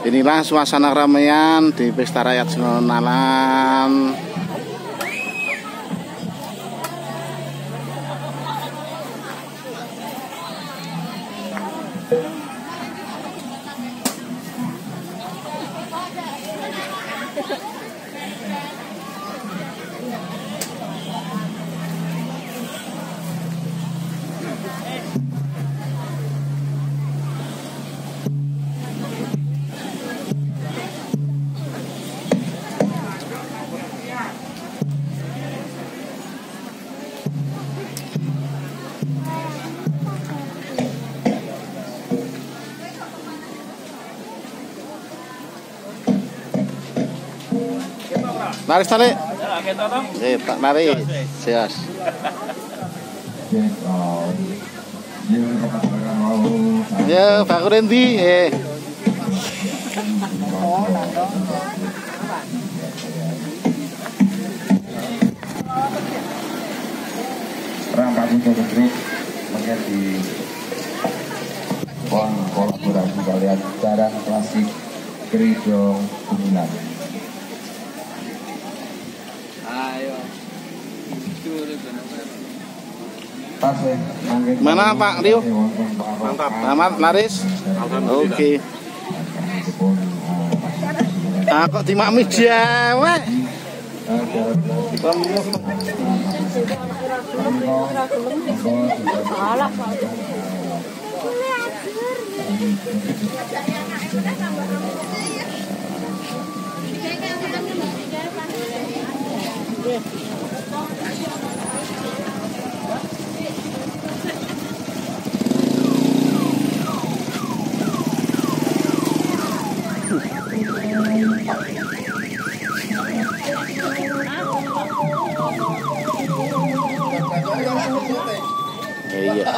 Inilah suasana keramaian di Pesta Rakyat Sinonalan. Laris tali. Tak lari. Sias. Ya, Pak Kurendi. Perang Pak Grup menjadi kolaborasi kalian cara klasik Geridong Kuningan. Mana Pak Rio? Mantap. Amat laris. Oke. Kok dimakmi Jawa? Iya.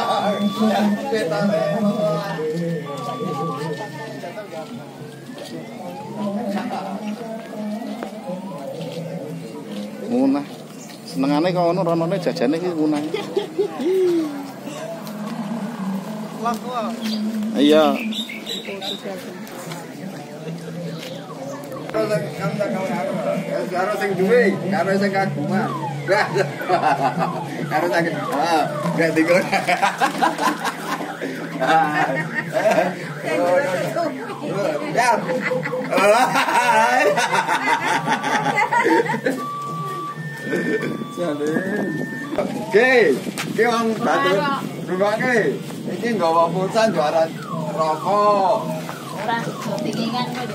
Munah. Senengane kok ono ronone jajane iki munah. Iya. Karo sing duwe, karo sing kagungan. Karo sakit. Gak dikon. Ya. Oke, wong bantu rungokne. Iki nggawa pulsa jualan rokok. Ora tingingan kok.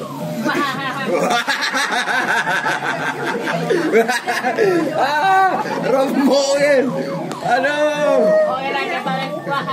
Rombongan. Aduh. Oh, era paling wah.